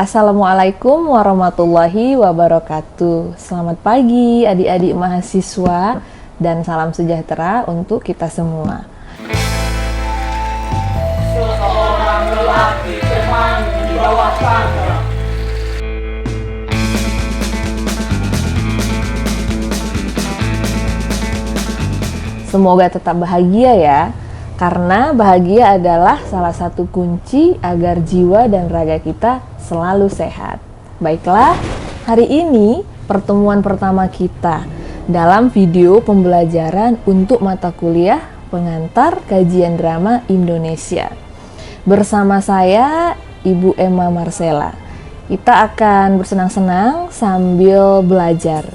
Assalamualaikum warahmatullahi wabarakatuh. Selamat pagi adik-adik mahasiswa dan salam sejahtera untuk kita semua. Seorang lelaki teman di bawah sana. Semoga tetap bahagia ya, karena bahagia adalah salah satu kunci agar jiwa dan raga kita selalu sehat. Baiklah, hari ini pertemuan pertama kita dalam video pembelajaran untuk mata kuliah pengantar kajian drama Indonesia. Bersama saya, Ibu Emma Marcella. Kita akan bersenang-senang sambil belajar.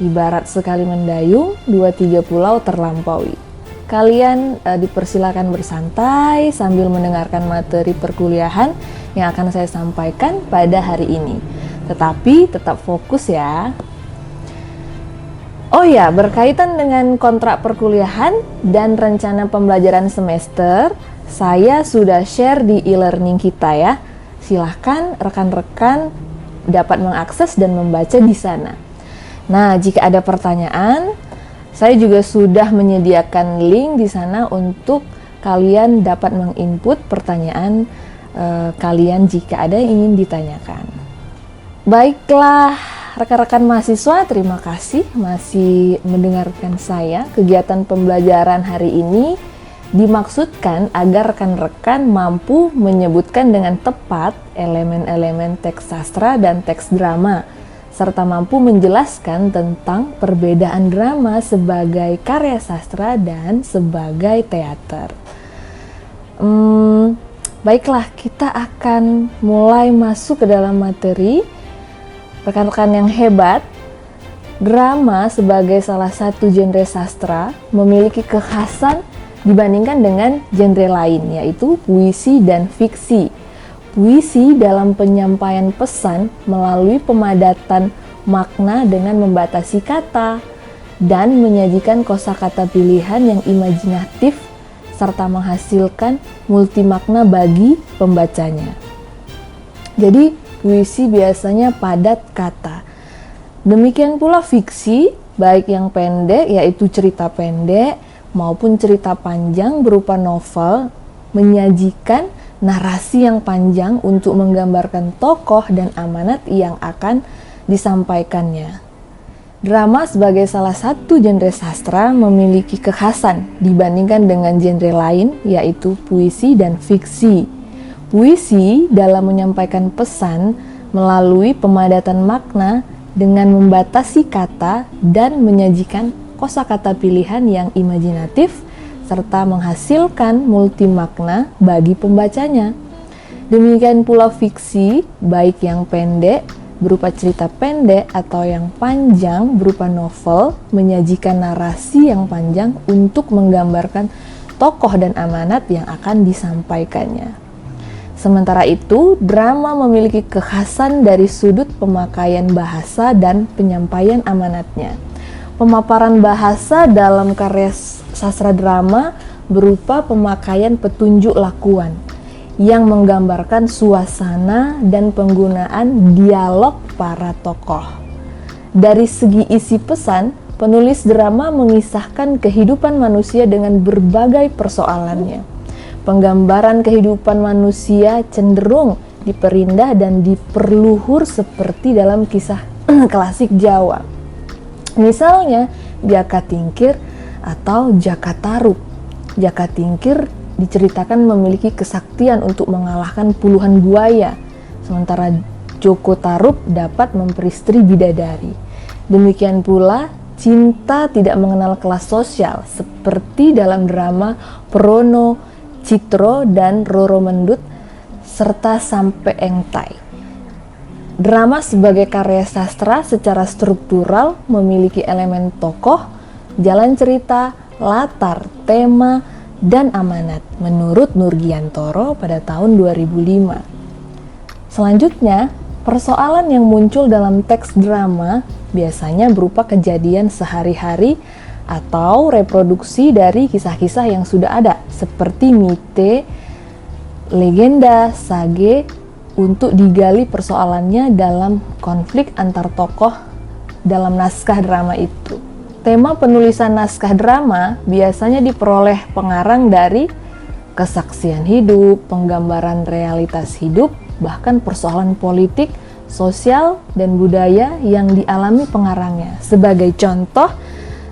Ibarat sekali mendayung, 2-3 pulau terlampaui. Kalian dipersilakan bersantai sambil mendengarkan materi perkuliahan yang akan saya sampaikan pada hari ini. Tetapi tetap fokus ya. Oh ya, berkaitan dengan kontrak perkuliahan dan rencana pembelajaran semester, saya sudah share di e-learning kita ya. Silahkan rekan-rekan dapat mengakses dan membaca di sana. Nah, jika ada pertanyaan, saya juga sudah menyediakan link di sana untuk kalian dapat menginput pertanyaan kalian jika ada yang ingin ditanyakan. Baiklah, rekan-rekan mahasiswa, terima kasih masih mendengarkan saya. Kegiatan pembelajaran hari ini dimaksudkan agar rekan-rekan mampu menyebutkan dengan tepat elemen-elemen teks sastra dan teks drama, serta mampu menjelaskan tentang perbedaan drama sebagai karya sastra dan sebagai teater. Baiklah, kita akan mulai masuk ke dalam materi. Rekan-rekan yang hebat, drama sebagai salah satu genre sastra memiliki kekhasan dibandingkan dengan genre lain, yaitu puisi dan fiksi. Puisi dalam penyampaian pesan melalui pemadatan makna dengan membatasi kata dan menyajikan kosakata pilihan yang imajinatif serta menghasilkan multi makna bagi pembacanya. Jadi, puisi biasanya padat kata. Demikian pula fiksi, baik yang pendek yaitu cerita pendek maupun cerita panjang berupa novel, menyajikan narasi yang panjang untuk menggambarkan tokoh dan amanat yang akan disampaikannya. Drama sebagai salah satu genre sastra memiliki kekhasan dibandingkan dengan genre lain, yaitu puisi dan fiksi. Puisi dalam menyampaikan pesan melalui pemadatan makna dengan membatasi kata dan menyajikan kosakata pilihan yang imajinatif serta menghasilkan multi makna bagi pembacanya. Demikian pula fiksi, baik yang pendek berupa cerita pendek atau yang panjang berupa novel, menyajikan narasi yang panjang untuk menggambarkan tokoh dan amanat yang akan disampaikannya. Sementara itu, drama memiliki kekhasan dari sudut pemakaian bahasa dan penyampaian amanatnya. Pemaparan bahasa dalam karya sastra drama berupa pemakaian petunjuk lakuan yang menggambarkan suasana dan penggunaan dialog para tokoh. Dari segi isi pesan, penulis drama mengisahkan kehidupan manusia dengan berbagai persoalannya. Penggambaran kehidupan manusia cenderung diperindah dan diperluhur seperti dalam kisah klasik Jawa. Misalnya, Jaka Tingkir atau Jaka Tarub. Jaka Tingkir diceritakan memiliki kesaktian untuk mengalahkan puluhan buaya, sementara Joko Tarub dapat memperistri bidadari. Demikian pula, cinta tidak mengenal kelas sosial, seperti dalam drama Prono, Citro, dan Roro Mendut, serta Sampe Engtai. Drama sebagai karya sastra secara struktural memiliki elemen tokoh, jalan cerita, latar, tema, dan amanat menurut Nurgiantoro pada tahun 2005. Selanjutnya, persoalan yang muncul dalam teks drama biasanya berupa kejadian sehari-hari atau reproduksi dari kisah-kisah yang sudah ada seperti mite, legenda, sage, untuk digali persoalannya dalam konflik antar tokoh dalam naskah drama itu. Tema penulisan naskah drama biasanya diperoleh pengarang dari kesaksian hidup, penggambaran realitas hidup, bahkan persoalan politik, sosial, dan budaya yang dialami pengarangnya. Sebagai contoh,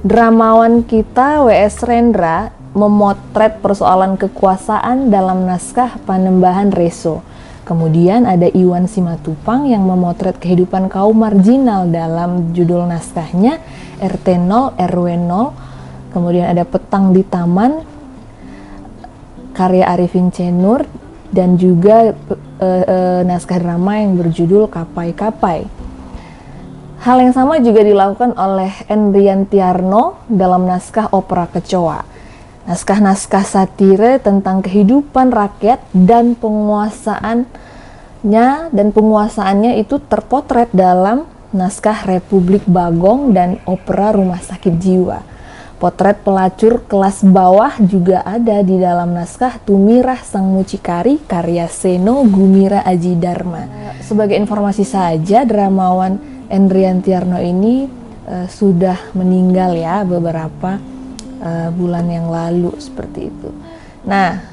dramawan kita W.S. Rendra memotret persoalan kekuasaan dalam naskah Panembahan Reso. Kemudian ada Iwan Simatupang yang memotret kehidupan kaum marginal dalam judul naskahnya RT0 RW0. Kemudian ada Petang di Taman karya Arifin C. Nur, dan juga naskah drama yang berjudul Kapai-Kapai. Hal yang sama juga dilakukan oleh Endrian Tiarno dalam naskah Opera Kecoa. Naskah-naskah satire tentang kehidupan rakyat dan penguasaannya itu terpotret dalam naskah Republik Bagong dan Opera Rumah Sakit Jiwa. Potret pelacur kelas bawah juga ada di dalam naskah Tumirah Sang Mucikari karya Seno Gumira Aji Dharma. Sebagai informasi saja, dramawan Endrian Tiarno ini sudah meninggal ya beberapa bulan yang lalu seperti itu. Nah,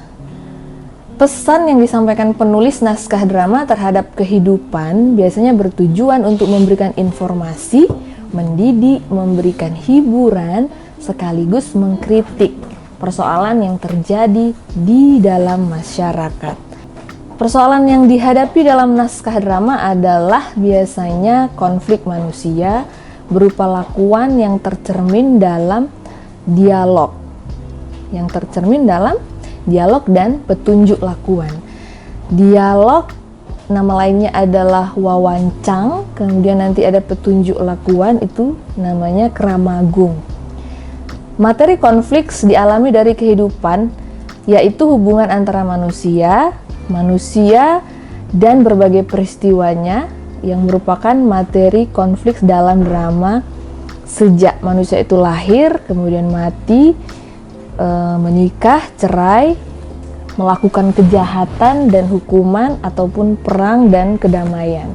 pesan yang disampaikan penulis naskah drama terhadap kehidupan biasanya bertujuan untuk memberikan informasi, mendidik, memberikan hiburan, sekaligus mengkritik persoalan yang terjadi di dalam masyarakat. Persoalan yang dihadapi dalam naskah drama adalah biasanya konflik manusia berupa lakuan yang tercermin dalam dialog dan petunjuk lakuan. Dialog nama lainnya adalah wawancang, kemudian nanti ada petunjuk lakuan, itu namanya keramagung. Materi konflik dialami dari kehidupan, yaitu hubungan antara manusia dan berbagai peristiwanya yang merupakan materi konflik dalam drama sejak manusia itu lahir, kemudian mati, menikah, cerai, melakukan kejahatan dan hukuman, ataupun perang dan kedamaian.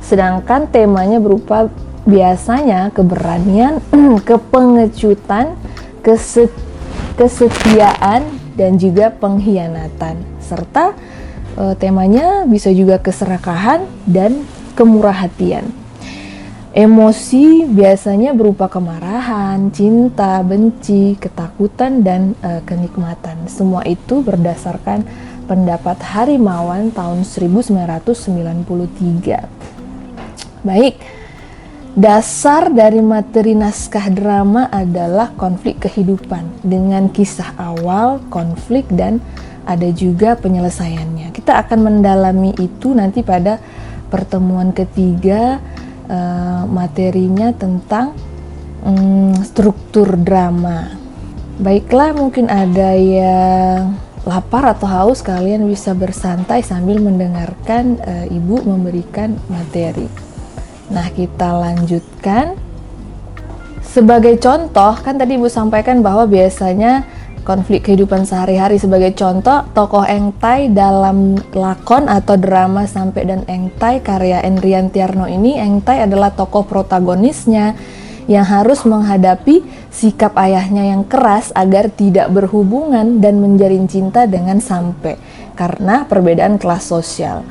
Sedangkan temanya berupa biasanya keberanian, kepengecutan, kesetiaan, dan juga pengkhianatan. Serta temanya bisa juga keserakahan dan kemurah hatian. Emosi biasanya berupa kemarahan, cinta, benci, ketakutan, dan kenikmatan. Semua itu berdasarkan pendapat Harimawan tahun 1993. Baik, dasar dari materi naskah drama adalah konflik kehidupan dengan kisah awal, konflik, dan ada juga penyelesaiannya. Kita akan mendalami itu nanti pada pertemuan ketiga. Materinya tentang struktur drama. Baiklah, mungkin ada yang lapar atau haus, kalian bisa bersantai sambil mendengarkan Ibu memberikan materi. Nah, kita lanjutkan. Sebagai contoh, kan tadi Ibu sampaikan bahwa biasanya konflik kehidupan sehari-hari. Sebagai contoh, tokoh Engtai dalam lakon atau drama Sampai dan Engtai karya Endrian Tiarno ini, Engtai adalah tokoh protagonisnya yang harus menghadapi sikap ayahnya yang keras agar tidak berhubungan dan menjalin cinta dengan Sampai karena perbedaan kelas sosial.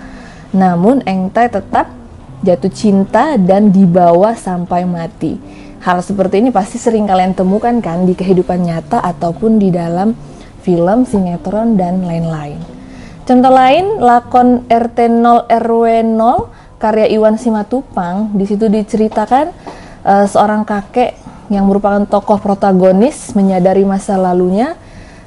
Namun Engtai tetap jatuh cinta dan dibawa sampai mati. Hal seperti ini pasti sering kalian temukan kan di kehidupan nyata ataupun di dalam film, sinetron, dan lain-lain. Contoh lain, lakon RT0 RW0 karya Iwan Simatupang. Di situ diceritakan seorang kakek yang merupakan tokoh protagonis menyadari masa lalunya,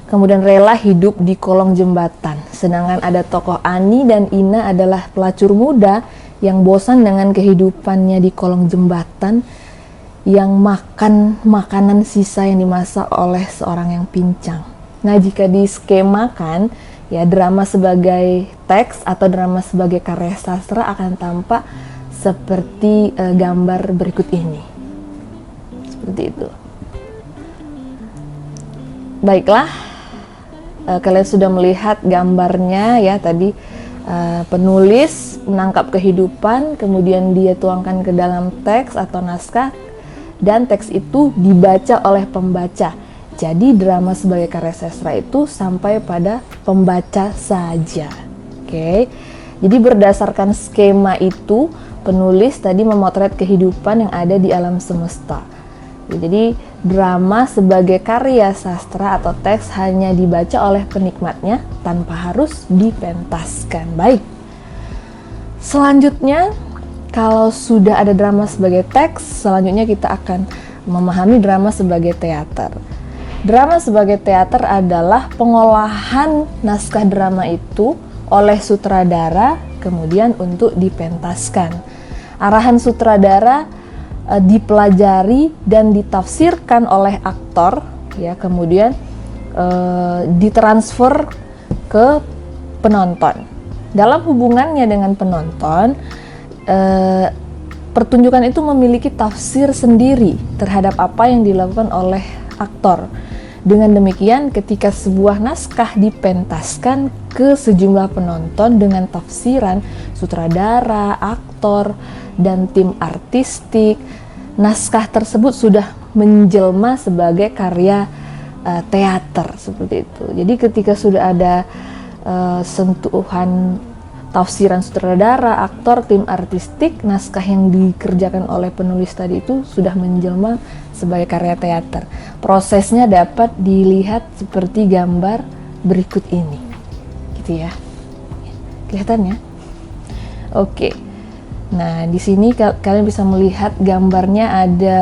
kemudian rela hidup di kolong jembatan. Sedangkan ada tokoh Ani dan Ina adalah pelacur muda yang bosan dengan kehidupannya di kolong jembatan, yang makan makanan sisa yang dimasak oleh seorang yang pincang. Nah, jika diskemakan, ya drama sebagai teks atau drama sebagai karya sastra akan tampak seperti gambar berikut ini. Seperti itu. Baiklah, kalian sudah melihat gambarnya ya tadi. Penulis menangkap kehidupan, kemudian dia tuangkan ke dalam teks atau naskah, dan teks itu dibaca oleh pembaca. Jadi drama sebagai karya sastra itu sampai pada pembaca saja. Oke. Jadi berdasarkan skema itu, penulis tadi memotret kehidupan yang ada di alam semesta. Jadi drama sebagai karya sastra atau teks hanya dibaca oleh penikmatnya tanpa harus dipentaskan. Baik. Selanjutnya, kalau sudah ada drama sebagai teks, selanjutnya kita akan memahami drama sebagai teater. Drama sebagai teater adalah pengolahan naskah drama itu oleh sutradara kemudian untuk dipentaskan. Arahan sutradara dipelajari dan ditafsirkan oleh aktor, ya, kemudian ditransfer ke penonton. Dalam hubungannya dengan penonton, pertunjukan itu memiliki tafsir sendiri terhadap apa yang dilakukan oleh aktor. Dengan demikian, ketika sebuah naskah dipentaskan ke sejumlah penonton dengan tafsiran sutradara, aktor, dan tim artistik, naskah tersebut sudah menjelma sebagai karya teater, seperti itu. Jadi ketika sudah ada sentuhan tafsiran sutradara, aktor, tim artistik, naskah yang dikerjakan oleh penulis tadi itu sudah menjelma sebagai karya teater. Prosesnya dapat dilihat seperti gambar berikut ini, gitu ya. Kelihatan ya? Oke. Nah, di sini kalian bisa melihat gambarnya, ada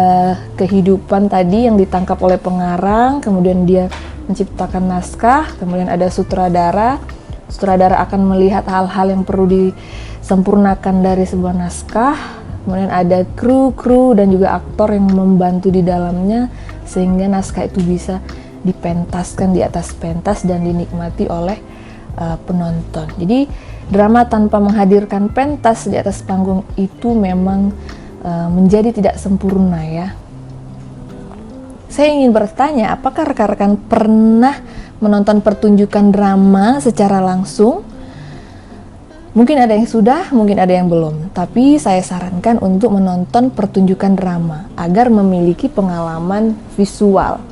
kehidupan tadi yang ditangkap oleh pengarang, kemudian dia menciptakan naskah, kemudian ada sutradara. Sutradara akan melihat hal-hal yang perlu disempurnakan dari sebuah naskah, kemudian ada kru dan juga aktor yang membantu di dalamnya sehingga naskah itu bisa dipentaskan di atas pentas dan dinikmati oleh penonton. Jadi drama tanpa menghadirkan pentas di atas panggung itu memang menjadi tidak sempurna, ya. Saya ingin bertanya, apakah rekan-rekan pernah menonton pertunjukan drama secara langsung? Mungkin ada yang sudah, mungkin ada yang belum. Tapi saya sarankan untuk menonton pertunjukan drama agar memiliki pengalaman visual.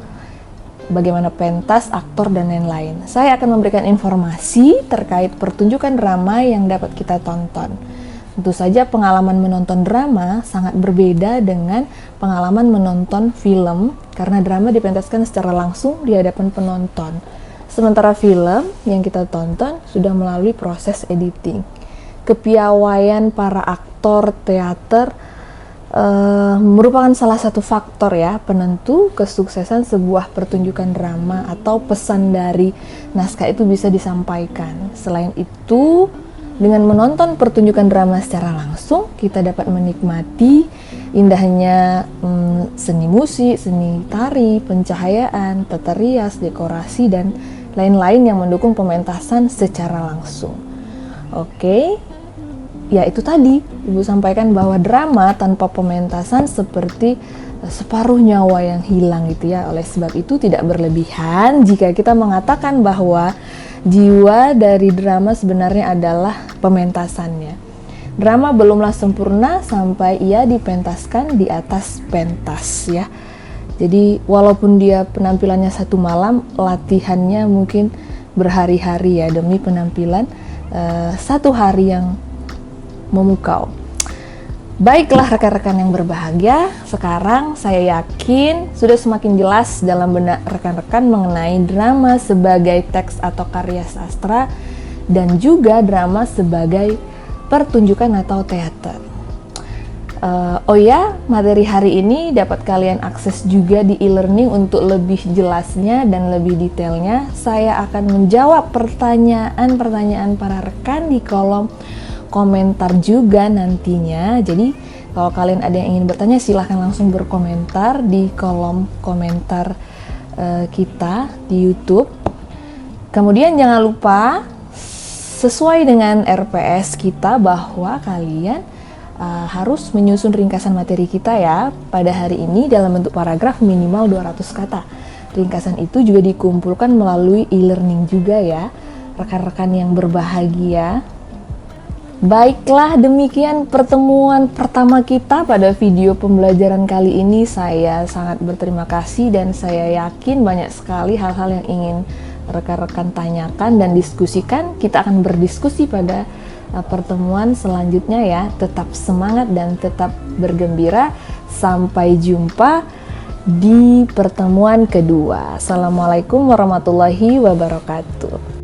Bagaimana pentas, aktor, dan lain-lain. Saya akan memberikan informasi terkait pertunjukan drama yang dapat kita tonton. Tentu saja pengalaman menonton drama sangat berbeda dengan pengalaman menonton film, karena drama dipentaskan secara langsung di hadapan penonton. Sementara film yang kita tonton sudah melalui proses editing. Kepiawaian para aktor teater merupakan salah satu faktor, ya, penentu kesuksesan sebuah pertunjukan drama atau pesan dari naskah itu bisa disampaikan. Selain itu, dengan menonton pertunjukan drama secara langsung, kita dapat menikmati indahnya seni musik, seni tari, pencahayaan, tata rias, dekorasi, dan lain-lain yang mendukung pementasan secara langsung. Oke, ya itu tadi Ibu sampaikan bahwa drama tanpa pementasan seperti separuh nyawa yang hilang, gitu ya. Oleh sebab itu tidak berlebihan jika kita mengatakan bahwa jiwa dari drama sebenarnya adalah pementasannya. Drama belumlah sempurna sampai ia dipentaskan di atas pentas, ya. Jadi walaupun dia penampilannya satu malam, latihannya mungkin berhari-hari, ya, demi penampilan satu hari yang memukau. Baiklah rekan-rekan yang berbahagia, sekarang saya yakin sudah semakin jelas dalam benak rekan-rekan mengenai drama sebagai teks atau karya sastra dan juga drama sebagai pertunjukan atau teater. Oh ya, materi hari ini dapat kalian akses juga di e-learning. Untuk lebih jelasnya dan lebih detailnya, saya akan menjawab pertanyaan-pertanyaan para rekan di kolom komentar juga nantinya. Jadi kalau kalian ada yang ingin bertanya, silahkan langsung berkomentar di kolom komentar kita di YouTube. Kemudian jangan lupa sesuai dengan RPS kita bahwa kalian harus menyusun ringkasan materi kita, ya, pada hari ini dalam bentuk paragraf minimal 200 kata. Ringkasan itu juga dikumpulkan melalui e-learning juga, ya, rekan-rekan yang berbahagia. Baiklah, demikian pertemuan pertama kita pada video pembelajaran kali ini. Saya sangat berterima kasih dan saya yakin banyak sekali hal-hal yang ingin rekan-rekan tanyakan dan diskusikan. Kita akan berdiskusi pada pertemuan selanjutnya ya. Tetap semangat dan tetap bergembira. Sampai jumpa di pertemuan kedua. Assalamualaikum warahmatullahi wabarakatuh.